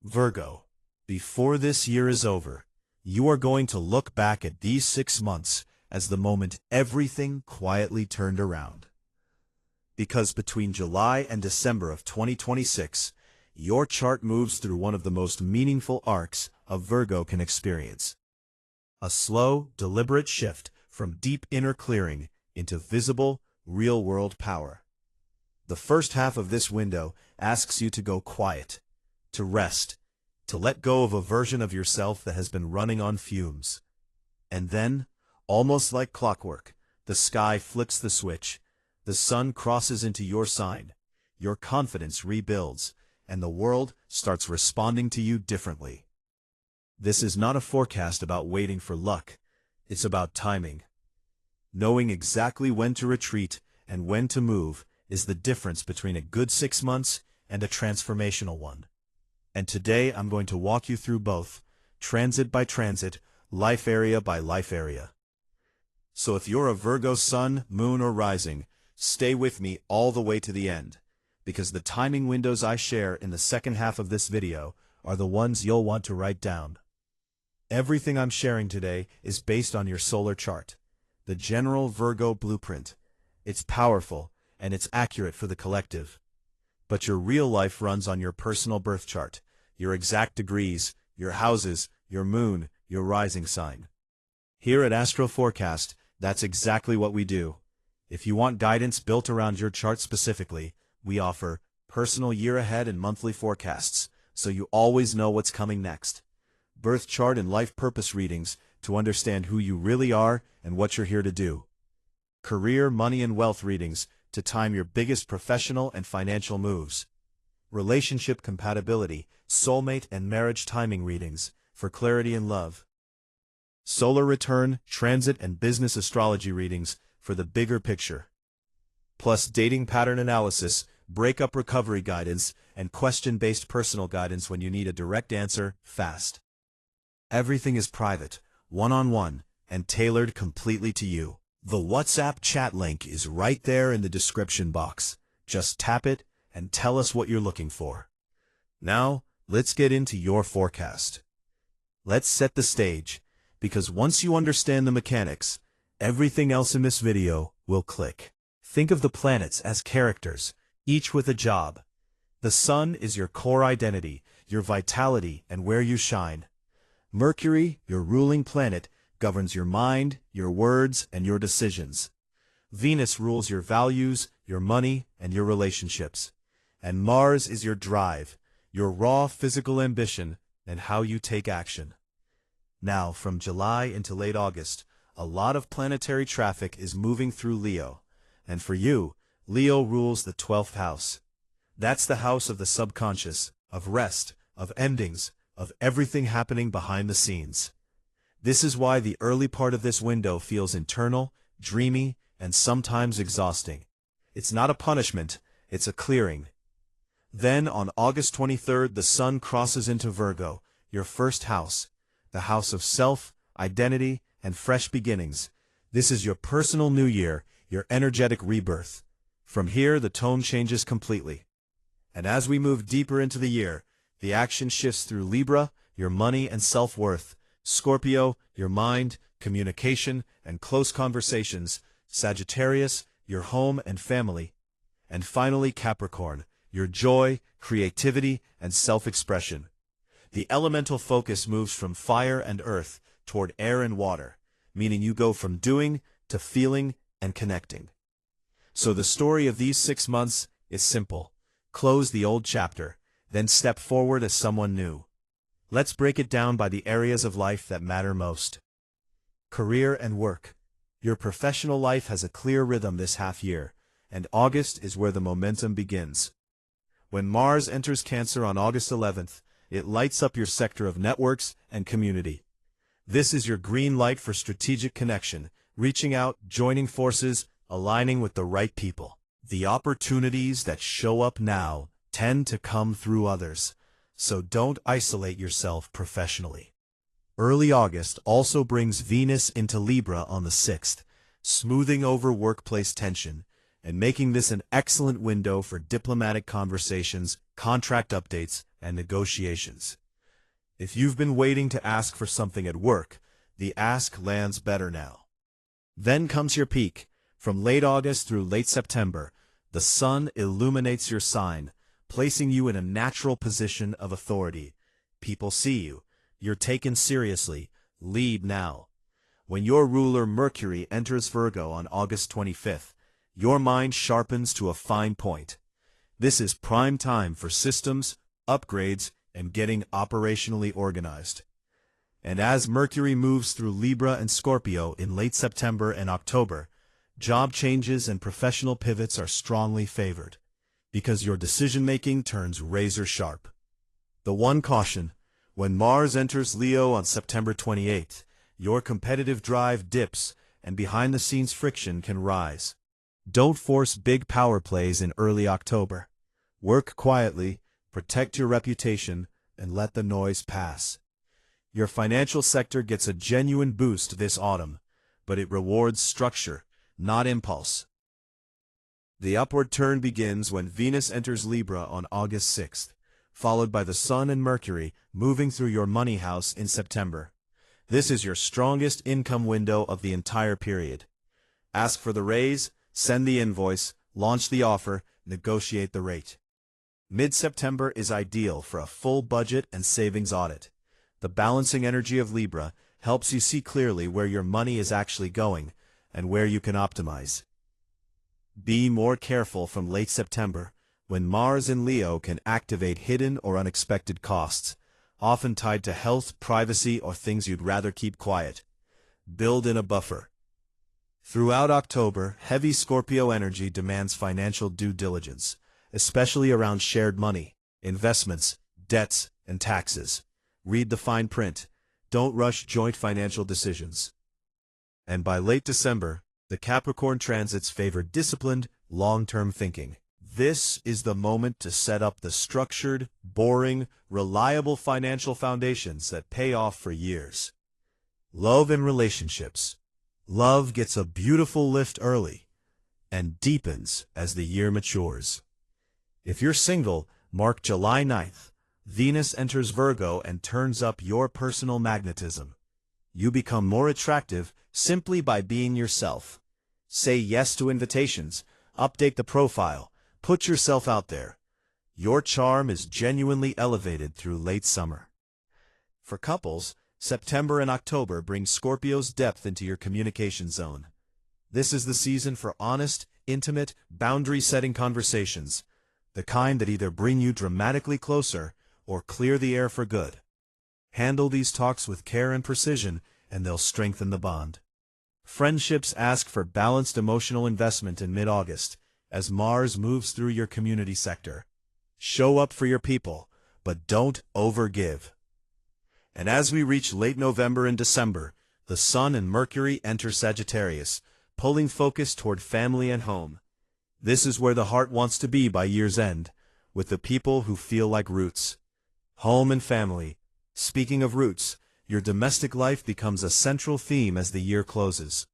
Virgo, before this year is over, you are going to look back at these 6 months as the moment everything quietly turned around. Because between July and December of 2026, your chart moves through one of the most meaningful arcs a Virgo can experience. A slow, deliberate shift from deep inner clearing into visible, real-world power. The first half of this window asks you to go quiet, to rest, to let go of a version of yourself that has been running on fumes. And then, almost like clockwork, the sky flips the switch, the sun crosses into your sign, your confidence rebuilds, and the world starts responding to you differently. This is not a forecast about waiting for luck, it's about timing. Knowing exactly when to retreat and when to move is the difference between a good 6 months and a transformational one. And today I'm going to walk you through both, transit by transit, life area by life area. So if you're a Virgo sun, moon, or rising, stay with me all the way to the end, because the timing windows I share in the second half of this video are the ones you'll want to write down. Everything I'm sharing today is based on your solar chart, the general Virgo blueprint. It's powerful, and it's accurate for the collective. But your real life runs on your personal birth chart, your exact degrees, your houses, your moon, your rising sign. Here at Astro Forecast, that's exactly what we do. If you want guidance built around your chart specifically, we offer personal year-ahead and monthly forecasts, so you always know what's coming next. Birth chart and life purpose readings to understand who you really are and what you're here to do. Career, money, and wealth readings to time your biggest professional and financial moves. Relationship compatibility, soulmate, and marriage timing readings for clarity in love. Solar return, transit, and business astrology readings for the bigger picture. Plus dating pattern analysis, breakup recovery guidance, and question-based personal guidance when you need a direct answer fast. Everything is private, one-on-one, and tailored completely to you. The WhatsApp chat link is right there in the description box. Just tap it and tell us what you're looking for. Now, let's get into your forecast. Let's set the stage, because once you understand the mechanics, everything else in this video will click. Think of the planets as characters, each with a job. The sun is your core identity, your vitality, and where you shine. Mercury, your ruling planet, governs your mind, your words, and your decisions. Venus rules your values, your money, and your relationships. And Mars is your drive, your raw physical ambition, and how you take action. Now, from July into late August, a lot of planetary traffic is moving through Leo. And for you, Leo rules the 12th house. That's the house of the subconscious, of rest, of endings, of everything happening behind the scenes. This is why the early part of this window feels internal, dreamy, and sometimes exhausting. It's not a punishment, it's a clearing. Then, on August 23rd, the sun crosses into Virgo, your first house, the house of self, identity, and fresh beginnings. This is your personal new year, your energetic rebirth. From here, the tone changes completely. And as we move deeper into the year, the action shifts through Libra, your money and self-worth, Scorpio, your mind, communication, and close conversations, Sagittarius, your home and family, and finally Capricorn, your joy, creativity, and self-expression. The elemental focus moves from fire and earth toward air and water, meaning you go from doing to feeling and connecting. So the story of these 6 months is simple. Close the old chapter, then step forward as someone new. Let's break it down by the areas of life that matter most. Career and work. Your professional life has a clear rhythm this half year, and August is where the momentum begins. When Mars enters Cancer on August 11th, it lights up your sector of networks and community. This is your green light for strategic connection, reaching out, joining forces, aligning with the right people. The opportunities that show up now tend to come through others, so don't isolate yourself professionally. Early August also brings Venus into Libra on the 6th, smoothing over workplace tension and making this an excellent window for diplomatic conversations, contract updates, and negotiations. If you've been waiting to ask for something at work, the ask lands better now. Then comes your peak. From late August through late September, the sun illuminates your sign, placing you in a natural position of authority. People see you. You're taken seriously. Lead now. When your ruler Mercury enters Virgo on August 25th, your mind sharpens to a fine point. This is prime time for systems, upgrades, and getting operationally organized. And as Mercury moves through Libra and Scorpio in late September and October, job changes and professional pivots are strongly favored, because your decision-making turns razor-sharp. The one caution: when Mars enters Leo on September 28th, your competitive drive dips and behind-the-scenes friction can rise. Don't force big power plays in early October. Work quietly, protect your reputation, and let the noise pass. Your financial sector gets a genuine boost this autumn, but it rewards structure, not impulse. The upward turn begins when Venus enters Libra on August 6th, followed by the Sun and Mercury moving through your money house in September. This is your strongest income window of the entire period. Ask for the raise, send the invoice, launch the offer, negotiate the rate. Mid-September is ideal for a full budget and savings audit. The balancing energy of Libra helps you see clearly where your money is actually going and where you can optimize. Be more careful from late September, when Mars in Leo can activate hidden or unexpected costs, often tied to health, privacy, or things you'd rather keep quiet. Build in a buffer. Throughout October, heavy Scorpio energy demands financial due diligence, especially around shared money, investments, debts, and taxes. Read the fine print. Don't rush joint financial decisions. And by late December, the Capricorn transits favor disciplined, long-term thinking. This is the moment to set up the structured, boring, reliable financial foundations that pay off for years. Love and relationships. Love gets a beautiful lift early and deepens as the year matures. If you're single, mark July 9th. Venus enters Virgo and turns up your personal magnetism. You become more attractive simply by being yourself. Say yes to invitations, update the profile, put yourself out there. Your charm is genuinely elevated through late summer. For couples, September and October bring Scorpio's depth into your communication zone. This is the season for honest, intimate, boundary-setting conversations, the kind that either bring you dramatically closer or clear the air for good. Handle these talks with care and precision, and they'll strengthen the bond. Friendships ask for balanced emotional investment in mid-August, as Mars moves through your community sector. Show up for your people, but don't overgive. And as we reach late November and December, the Sun and Mercury enter Sagittarius, pulling focus toward family and home. This is where the heart wants to be by year's end, with the people who feel like roots. Home and family. Speaking of roots, your domestic life becomes a central theme as the year closes.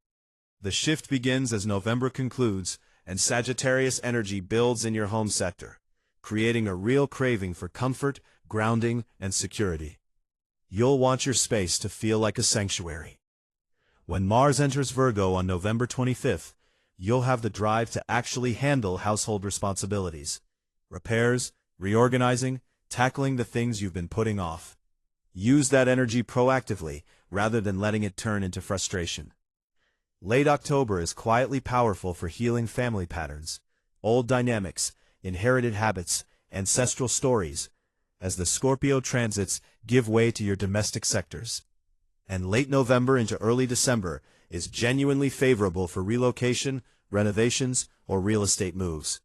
The shift begins as November concludes, and Sagittarius energy builds in your home sector, creating a real craving for comfort, grounding, and security. You'll want your space to feel like a sanctuary. When Mars enters Virgo on November 25th, you'll have the drive to actually handle household responsibilities. Repairs, reorganizing, tackling the things you've been putting off. Use that energy proactively, rather than letting it turn into frustration. Late October is quietly powerful for healing family patterns, old dynamics, inherited habits, ancestral stories, as the Scorpio transits give way to your domestic sectors. And late November into early December is genuinely favorable for relocation, renovations, or real estate moves.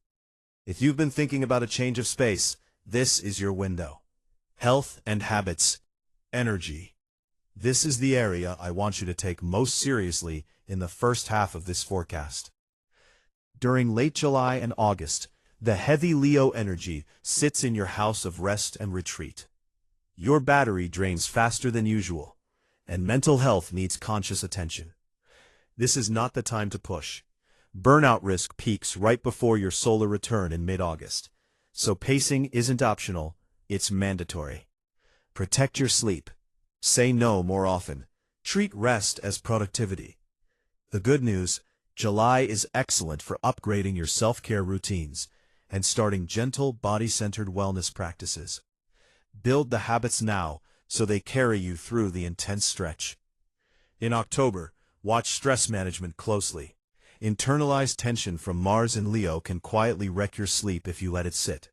If you've been thinking about a change of space, this is your window. Health and habits. Energy. This is the area I want you to take most seriously in the first half of this forecast. During late July and August, the heavy Leo energy sits in your house of rest and retreat. Your battery drains faster than usual, and mental health needs conscious attention. This is not the time to push. Burnout risk peaks right before your solar return in mid-August. So pacing isn't optional, it's mandatory. Protect your sleep. Say no more often. Treat rest as productivity. The good news, July is excellent for upgrading your self-care routines and starting gentle, body-centered wellness practices. Build the habits now so they carry you through the intense stretch. In October, watch stress management closely. Internalized tension from Mars and Leo can quietly wreck your sleep if you let it sit.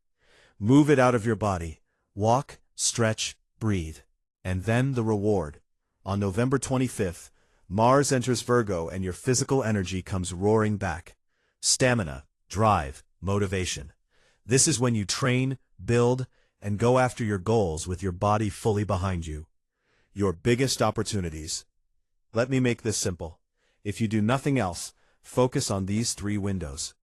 Move it out of your body. Walk, stretch, breathe. And then the reward. On November 25th, Mars enters Virgo and your physical energy comes roaring back. Stamina, drive, motivation. This is when you train, build, and go after your goals with your body fully behind you. Your biggest opportunities. Let me make this simple. If you do nothing else, focus on these 3 windows.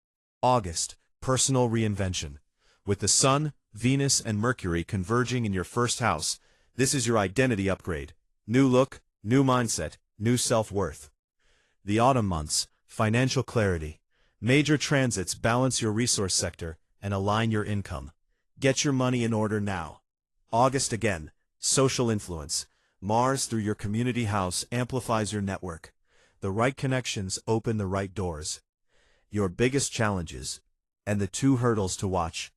August, personal reinvention. With the Sun, Venus, and Mercury converging in your first house, this is your identity upgrade. New look, new mindset, new self-worth. The autumn months, financial clarity. Major transits balance your resource sector and align your income. Get your money in order now. August again, social influence. Mars through your community house amplifies your network. The right connections open the right doors. Your biggest challenges, and the 2 hurdles to watch.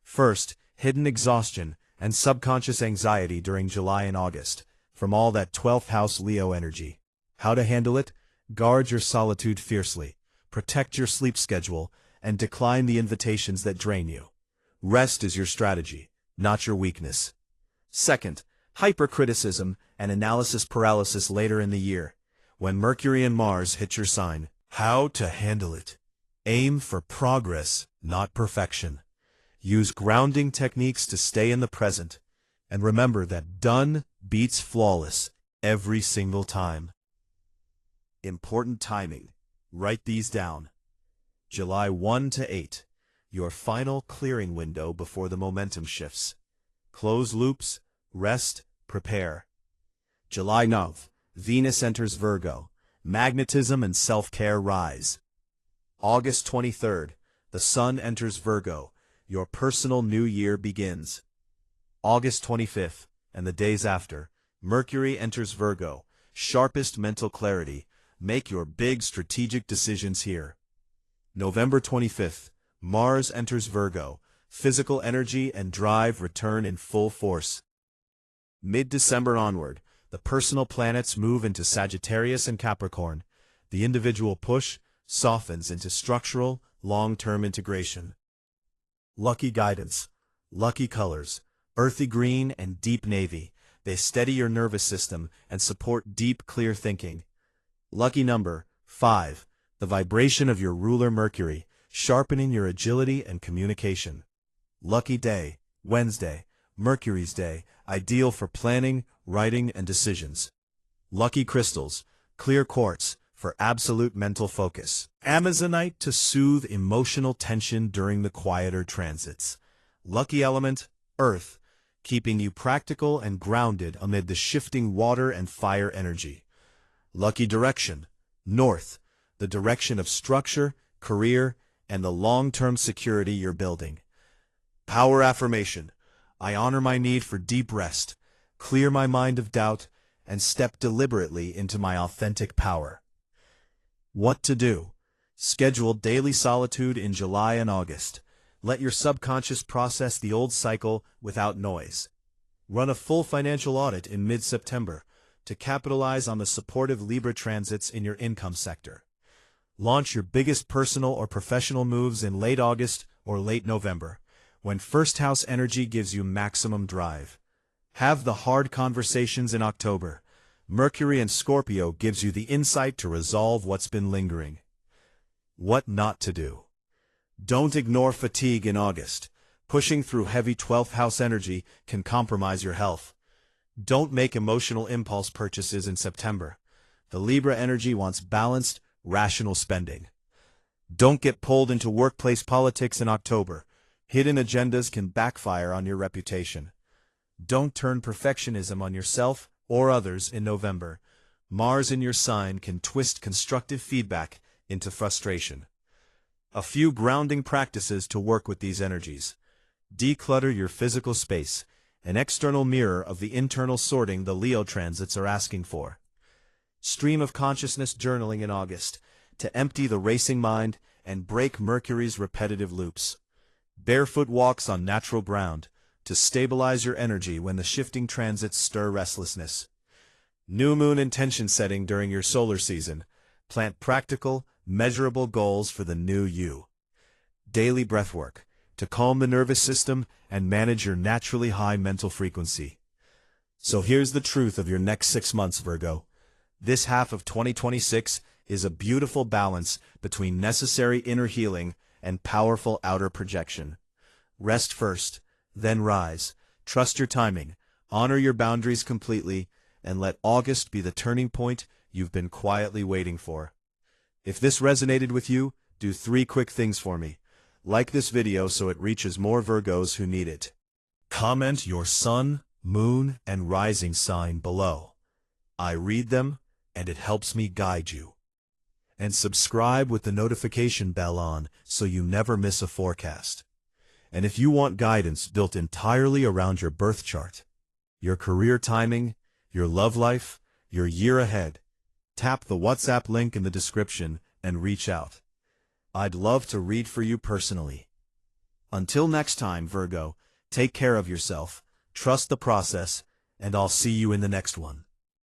First, hidden exhaustion and subconscious anxiety during July and August, from all that 12th house Leo energy. How to handle it? Guard your solitude fiercely, protect your sleep schedule, and decline the invitations that drain you. Rest is your strategy, not your weakness. Second, hypercriticism and analysis paralysis later in the year, when Mercury and Mars hit your sign. How to handle it? Aim for progress, not perfection. Use grounding techniques to stay in the present, and remember that done beats flawless every single time. Important timing. Write these down. July 1 to 8, your final clearing window before the momentum shifts. Close loops, rest, prepare. July 9th, Venus enters Virgo. Magnetism and self-care rise. August 23rd, the Sun enters Virgo. Your personal new year begins. August 25th, and the days after, Mercury enters Virgo. Sharpest mental clarity. Make your big strategic decisions here. November 25th, Mars enters Virgo. Physical energy and drive return in full force. Mid-December onward, the personal planets move into Sagittarius and Capricorn. The individual push softens into structural, long-term integration. Lucky guidance. Lucky colors. Earthy green and deep navy. They steady your nervous system and support deep, clear thinking. Lucky number, 5. The vibration of your ruler Mercury, sharpening your agility and communication. Lucky day, Wednesday, Mercury's day, ideal for planning, writing, and decisions. Lucky crystals, clear quartz, for absolute mental focus. Amazonite to soothe emotional tension during the quieter transits. Lucky element, earth, keeping you practical and grounded amid the shifting water and fire energy. Lucky direction, north, the direction of structure, career, and the long-term security you're building. Power affirmation. I honor my need for deep rest, clear my mind of doubt, and step deliberately into my authentic power. What to do? Schedule daily solitude in July and August. Let your subconscious process the old cycle without noise. Run a full financial audit in mid-September to capitalize on the supportive Libra transits in your income sector. Launch your biggest personal or professional moves in late August or late November, when first house energy gives you maximum drive. Have the hard conversations in October. Mercury in Scorpio gives you the insight to resolve what's been lingering. What not to do? Don't ignore fatigue in August. Pushing through heavy 12th house energy can compromise your health. Don't make emotional impulse purchases in September. The Libra energy wants balanced, rational spending. Don't get pulled into workplace politics in October. Hidden agendas can backfire on your reputation. Don't turn perfectionism on yourself or others in November. Mars in your sign can twist constructive feedback into frustration. A few grounding practices to work with these energies. Declutter your physical space, an external mirror of the internal sorting the Leo transits are asking for. Stream of consciousness journaling in August, to empty the racing mind and break Mercury's repetitive loops. Barefoot walks on natural ground, to stabilize your energy when the shifting transits stir restlessness. New moon intention setting during your solar season. Plant practical, measurable goals for the new you. Daily breathwork, to calm the nervous system and manage your naturally high mental frequency. So here's the truth of your next 6 months, Virgo. This half of 2026 is a beautiful balance between necessary inner healing and powerful outer projection. Rest first, then rise. Trust your timing, honor your boundaries completely, and let August be the turning point you've been quietly waiting for. If this resonated with you, do 3 quick things for me. Like this video so it reaches more Virgos who need it. Comment your sun, moon, and rising sign below. I read them, and it helps me guide you. And subscribe with the notification bell on so you never miss a forecast. And if you want guidance built entirely around your birth chart, your career timing, your love life, your year ahead, tap the WhatsApp link in the description and reach out. I'd love to read for you personally. Until next time, Virgo, take care of yourself, trust the process, and I'll see you in the next one.